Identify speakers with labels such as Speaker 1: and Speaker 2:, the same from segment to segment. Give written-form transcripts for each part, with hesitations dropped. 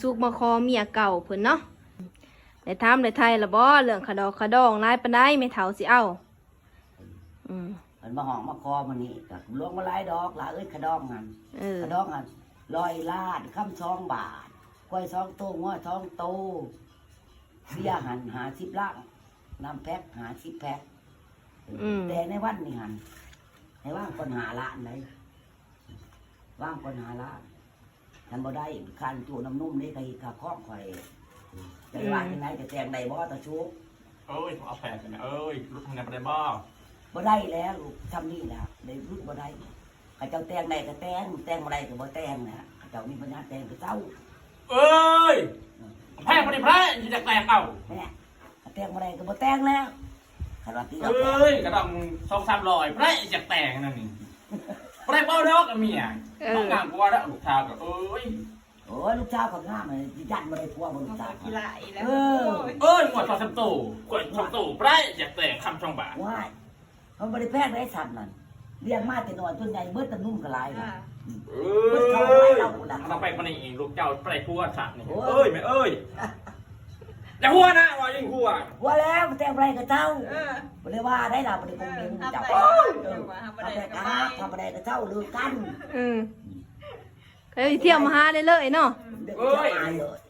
Speaker 1: สุกมาคอเมียเก่าเพิ่นเนาะได้ถามได้ไทยละบ่เรื่องขะดอกขะดองหลายปานใดแม่เฒ่าสิเอา
Speaker 2: มันมาห้องมาคอมันนี่กับลวงมาหลายดอกหลายขะดองหันขะดองหัน100 ล้านคำ2 บาทกล้วย2 โตง้อ2 โตเสียหัน50 ล้านน้ำแพ็ค50 แพ็คแต่ในวันนี้หันให้ว่างคน5 ล้านเลยว่างคน5 ล้านท่านบ่ได้คันจูน้ำนุ่มนี่ก็ข้าคล้องข่อยจะว่ายังไงจะแจงใดบ่ตะชุก
Speaker 3: เอ้ยเอาแผลกันนะเอ้ยรู้ทำงานไปได้บ้า
Speaker 2: บ่ได้แล้วลูกทำนี่แล้วได้รุดบ่ได้ข้าเจ้าแตงใดก็แตงบ่ได้ก็บ่แตงนะข้าเจ้ามีปัญญาแตงก็เจ้า
Speaker 3: เอ้ยแพ้คนนี้แพ้จะแตกเอา
Speaker 2: แม่แตงบ่ได้ก็บ่แตงแล้วคันว่าที่
Speaker 3: เอ้ยกระดอง2-300แพ้จะแตกนั่นนี่แพ้เบ้าดอกเมียต้องงานกว่าแล้วลูกชาวก็เอ้ย
Speaker 2: โอ้ยลูกชาวก็งามเลยยันบ่ได้พัวบ่ลูกชาว
Speaker 4: กีฬาอีแล้ว
Speaker 3: เอ้ยหมด2-3 ตู้กด2 ตู้แพ้จะแตกคำ2 บาท
Speaker 2: ว้ายเขาบ่ได้แพงได้สัตว์นั่นเลี้ยงมาแต่น้อยจนใหญ่เบิดตะนุ่มก็หลาย
Speaker 3: เอ้ยเราไปคนนี้ลูกเจ้าไปพัวสัตว์นี่เอ้ยไม่เอ้ยอย่าพัวนะว่ายิ่งพัว
Speaker 2: แล้วแตงบ่ได้ก็เจ้าบ่ได้ว่าได้ล่ะบ่ได้คงเลี้ยงเจ้าทำได้ก็เจ้าเลิกกัน
Speaker 1: เคยเที่ยวมาหาได้เลยเนาะ
Speaker 3: เอ้ย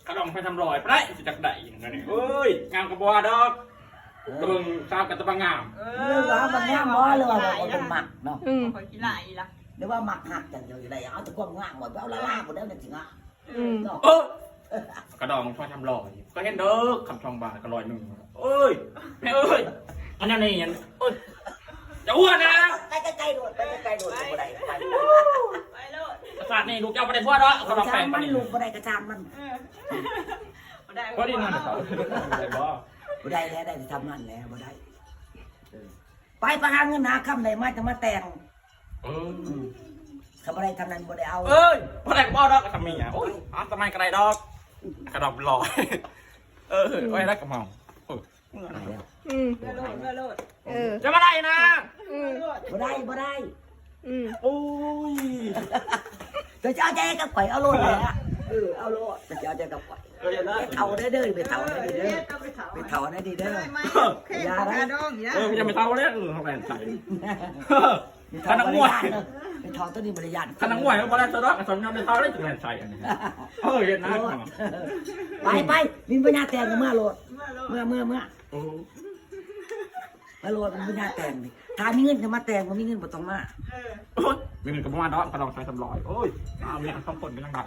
Speaker 3: กระดองไปทำรอยไปจากไหนอย่างนี้เอ้ยงามกระบัวดอกตะบึงชาวกระตะบังงาม
Speaker 2: เรื่องว่ามันงามบ่หรือว่ามันหมักเนาะ
Speaker 4: กีฬาอีละ
Speaker 2: หรือว่าหมักหักจังเดียวอยู่ได้เอาแต่ความงามหมดเอาละล่าหมดแล้วนั่นสิงะ
Speaker 3: กระดองชอบทำรอยก็เห็นเด้อคำ2 บาทก็100เอ้ยแม่เอ้ยอันนั้นนี่เอ้ยจะอ้วนนะ
Speaker 2: ใกล้ๆโดดไปใกล้ๆโดดบ่ได้ไป
Speaker 4: โลด
Speaker 3: ศาสตร์นี่ลูกเจ้าบ่ได้พัวดอกกระดองแป้ง
Speaker 2: มันลูกบ่ได้กระชามมัน
Speaker 4: บ่ได้
Speaker 3: พอดีนั่นเขาได้บ่
Speaker 2: บ่ได้แล้วได้ทำนั่นแล้วบ่ได้ไปหาเงินหาคำใดมาจะมาแต่งเขาบ่ได้ทำนั้นบ่ได้เอา
Speaker 3: เอ้ยบ่ได้บ่ดอกก็ทำมีอ่ะโอ้ยทำไมกระไรดอกกระดองลอยไว้แล้วก็เมา
Speaker 4: เมื่อโลด
Speaker 3: จะมาได้นะ
Speaker 2: บ่ได้
Speaker 3: โอ้ย
Speaker 2: จะเอาใจกับข่อยเอาโลดเลยอ่ะเอาโลดจะเอาใจกับข่อยเอาได้เด้อไปเท่าได้ดีเด้อไปเท่าได้ดีเด้อยาได้
Speaker 3: จะไม่เท่าแล้วทำไมใส่
Speaker 2: ขนาดงวยเป็นทองตัวนี้บริยาน
Speaker 3: ขนาดงวยก็พอแล้วจะรักสนยอมเป็นเท่าได้ถึงแรงใส่อันนี้เห็นนะ
Speaker 2: ไปมีปัญญาแต่งเมื่อโลดเมื่อมาโลดมีปัญญาแต่งดิถ้ามีเงินจะมาแต่งก็มีเงินบ่ต้องมา
Speaker 3: มีเงินกับมาดอกกระดองใส่300โอ้ยมีกัน2 คนเป็นยังไง